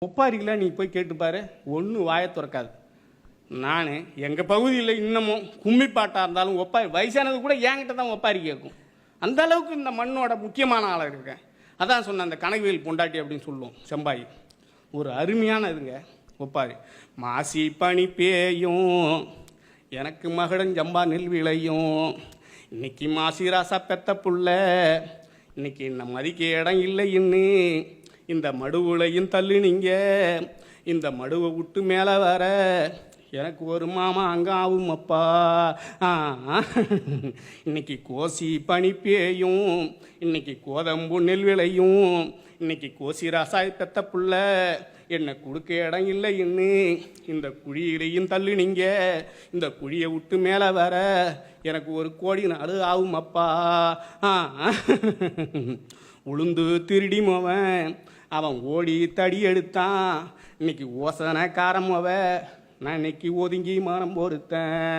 ஒப்பாரிக்கெலாம் நீ போய் கேட்டுப்பாரு, ஒன்றும் வாயை திறக்காது. நான் எங்கள் பகுதியில் இன்னமும் கும்மி பாட்டாக இருந்தாலும் ஒப்பாரி வயசானது கூட என்கிட்ட தான் ஒப்பாரி கேட்கும். அந்த அளவுக்கு இந்த மண்ணோட முக்கியமான ஆளாக இருக்கேன். அதான் சொன்னேன், அந்த கனகவேல் பொண்டாட்டி அப்படின்னு சொல்லுவோம் செம்பாய். ஒரு அருமையான இதுங்க ஒப்பாரி. மாசி பனி பேயும் எனக்கு மகடன் ஜம்பா நெல் விளையும், இன்னைக்கு மாசி ராசா பெத்த புள்ள, இன்னைக்கு என்ன மதிக்க இடம் இல்லைன்னு இந்த மடுவுலையும் தள்ளு நீங்க, இந்த மடுவை விட்டு மேலே வர எனக்கு ஒரு மாமா அங்கே ஆகும் அப்பா. இன்னைக்கு கோசி பனி பேயும், இன்னைக்கு கோதம்பு நெல் விளையும், இன்னைக்கு கோசி ராசாய் பெத்த புள்ள, என்னை கொடுக்க இடம் இல்லைன்னு இந்த குழியிலையும் தள்ளு நீங்க, இந்த குழியை விட்டு மேலே வர எனக்கு ஒரு கோடி நாடு ஆகும் அப்பா. உளுந்து திருடி மோவன் அவன் ஓடி தடி எடுத்தான், இன்னைக்கு ஓசனைக்காரமவ நான் இன்னைக்கு ஒதுங்கி மரம் பொறுத்தேன்.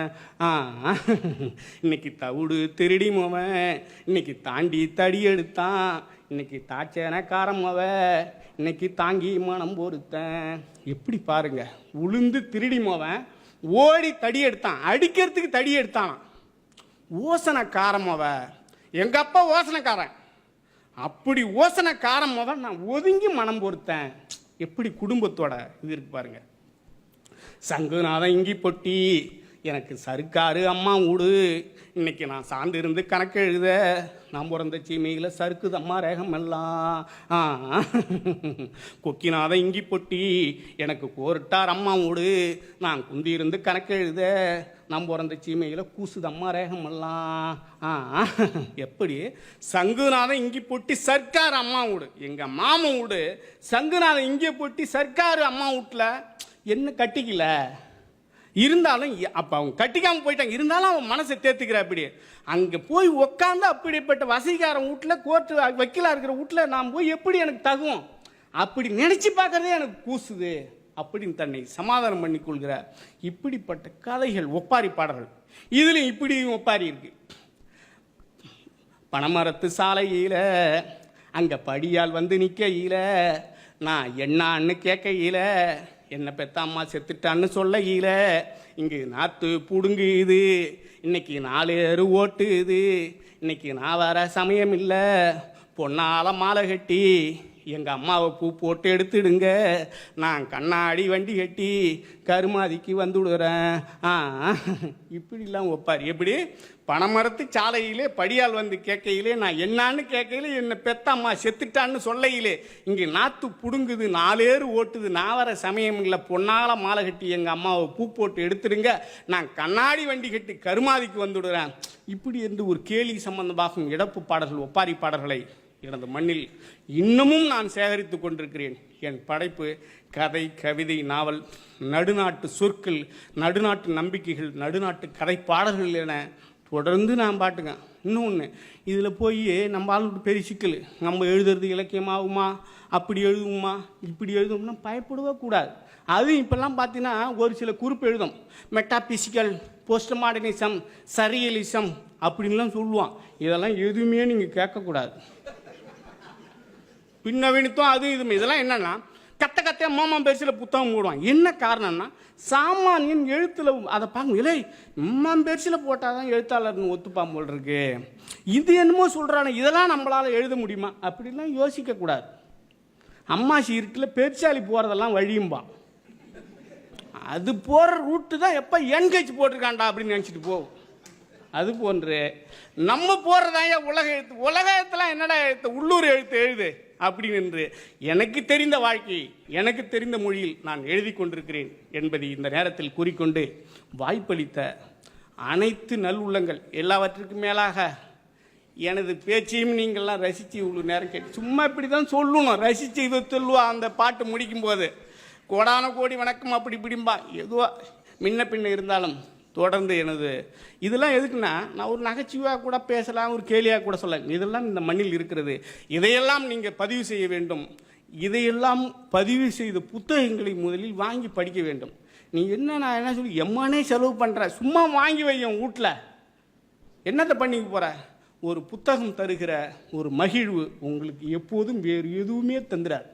இன்னைக்கு தவிடு திருடி மோவன் இன்னைக்கு தாண்டி தடி எடுத்தான், இன்னைக்கு தாச்சனக்காரமவ இன்னைக்கு தாங்கி மனம் பொறுத்தேன். எப்படி பாருங்க, உளுந்து திருடி மோவன் ஓடி தடி எடுத்தான், அடிக்கிறதுக்கு தடி எடுத்தான். ஓசனைக்காரமவ எங்கள் அப்பா ஓசனைக்காரன், அப்படி ஓசனைக்காரன் முதல் நான் ஒதுங்கி மனம் பொறுத்தேன். எப்படி குடும்பத்தோட இது இருக்கு பாருங்க. சங்குநாதன் இங்கி பொட்டி எனக்கு சருக்காரு அம்மா ஊடு, இன்னைக்கு நான் சார்ந்து இருந்து கணக்கு எழுத நான் பிறந்த சீமையில் சறுக்குது அம்மா ரேகம் எல்லாம். கொக்கிநாதன் இங்கி பொட்டி எனக்கு கோரிட்டார் அம்மா ஊடு, நான் குந்தி இருந்து கணக்கு எழுத நான் பிறந்த சீமையில் கூசுது அம்மா ரேகம் எல்லாம். எப்படி சங்குநாதன் இங்கி பொட்டி சர்க்கார் அம்மா வீடு, எங்கள் மாமன் வீடு சங்குநாதன் இங்கே பொட்டி சர்க்காரு அம்மா வீட்டில் என்ன கட்டிக்கல இருந்தாலும், அப்போ அவங்க கட்டிக்காமல் போயிட்டாங்க, இருந்தாலும் அவன் மனசை தேர்த்துக்கிற. அப்படி அங்கே போய் உக்காந்து அப்படிப்பட்ட வசதிக்காரன் வீட்டில் கோர்ட்டு வக்கீலாக இருக்கிற வீட்டில் நான் போய் எப்படி எனக்கு தகும், அப்படி நினச்சி பார்க்கறதே எனக்கு கூசுது அப்படின்னு தன்னை சமாதானம் பண்ணி கொள்கிற இப்படிப்பட்ட கதைகள் ஒப்பாரி பாடல்கள். இதுலையும் இப்படி ஒப்பாரி இருக்கு. பனைமரத்து சாலையில் அங்கே படியால் வந்து நிற்கையில் நான் என்னான்னு கேட்கையில், என்ன பெத்த அம்மா செத்துட்டான்னு சொல்லையில், இங்கே நாற்று புடுங்குது, இன்னைக்கு 4 ஏறு ஓட்டுது, இன்னைக்கு நான் வர சமயம் இல்லை, பொன்னால மாலை கட்டி எங்கள் அம்மாவை பூ போட்டு எடுத்துடுங்க, நான் கண்ணாடி வண்டி கட்டி கருமாதிக்கு வந்து விடுறேன். இப்படிலாம் ஒப்பாரி. எப்படி பனைமரத்து சாலையிலே படியால் வந்து கேட்கையிலே நான் என்னான்னு கேட்கையிலே என்னை பெத்த அம்மா செத்துட்டான்னு சொல்லையிலே, இங்கே நாற்று புடுங்குது 4 ஏறு ஓட்டுது, நான் வர சமயம் இல்லை, பொன்னால மாலை கட்டி எங்கள் அம்மாவை பூ போட்டு எடுத்துடுங்க, நான் கண்ணாடி வண்டி கட்டி கருமாதிக்கு வந்துவிடுறேன். இப்படி என்று ஒரு கேலி சம்பந்தமாகும் இடப்பு பாடல்கள் ஒப்பாரி பாடல்களை எனது மண்ணில் இன்னமும் நான் சேகரித்து கொண்டிருக்கிறேன். என் படைப்பு கதை, கவிதை, நாவல், நடுநாட்டு சொற்கள், நடுநாட்டு நம்பிக்கைகள், நடுநாட்டு கதை பாடல்கள் என தொடர்ந்து நான் பாட்டுங்க. இன்னொன்று, இதில் போய் நம்ம ஆளுக்கு பெரிய சிக்கல், நம்ம எழுதுறது இலக்கியமாகுமா, அப்படி எழுதுவோமா, இப்படி எழுதுவோம்னா பயப்படவே கூடாது. அதுவும் இப்போல்லாம் பார்த்தீங்கன்னா ஒரு சில குறிப்பு எழுதும், மெட்டாபிசிக்கல், போஸ்ட் மாடர்னிசம், சரியலிசம் அப்படின்லாம் சொல்லுவான். இதெல்லாம் எதுவுமே நீங்கள் கேட்கக்கூடாது. பின்னவனித்தும் அது இது இதெல்லாம் என்னன்னா கத்தையாக மாமா பெருசில் புத்தகம் போடுவான். என்ன காரணம்னா சாமானியன் எழுத்தில் அதை பார்க்க, இல்லை மாமா பெருசில் போட்டால் தான் எழுத்தாளர்னு ஒத்துப்பான் போல் இருக்கு, இது என்னமோ சொல்கிறானே இதெல்லாம் நம்மளால் எழுத முடியுமா அப்படிலாம் யோசிக்கக்கூடாது. அம்மாசி இருட்டில் பெருசாலி போகிறதெல்லாம் வழியும்பான், அது போகிற ரூட்டு தான் எப்போ என்கேஜ் போட்டிருக்காண்டா அப்படின்னு நினச்சிட்டு போகும். அது போன்று நம்ம போகிறதாயா உலக எழுத்து, உலகத்தில் என்னடா எழுத்து, உள்ளூர் எழுத்து எழுது அப்படின்னு என்று எனக்கு தெரிந்த வாழ்க்கை, எனக்கு தெரிந்த மொழியில் நான் எழுதி கொண்டிருக்கிறேன் என்பதை இந்த நேரத்தில் கூறிக்கொண்டு, வாய்ப்பளித்த அனைத்து நல்லுள்ளங்கள் எல்லாவற்றுக்கும் மேலாக எனது பேச்சையும் நீங்கள்லாம் ரசித்து இவ்வளோ நேரம் கேட்டு, சும்மா இப்படி தான் சொல்லணும், ரசித்து இதை சொல்லுவா அந்த பாட்டு முடிக்கும்போது கோடான கோடி வணக்கம் அப்படி இப்படிம்பா, எதுவா முன்ன பின்ன இருந்தாலும் தொடர்ந்து எனது இதெல்லாம் எதுக்குன்னா, நான் ஒரு நகைச்சுவையாக கூட பேசலாம், ஒரு கேலியாக கூட சொல்லலாம், இதெல்லாம் இந்த மண்ணில் இருக்கிறது. இதையெல்லாம் நீங்கள் பதிவு செய்ய வேண்டும். இதையெல்லாம் பதிவு செய்த புத்தகங்களை முதலில் வாங்கி படிக்க வேண்டும். நீ என்ன நான் என்ன சொல்லி எம்மானே செலவு பண்ணுற, சும்மா வாங்கி வையும் வீட்டில் என்னத்தை பண்ணிக்க போகிற. ஒரு புத்தகம் தருகிற ஒரு மகிழ்வு உங்களுக்கு எப்போதும் வேறு எதுவுமே தந்துடாது.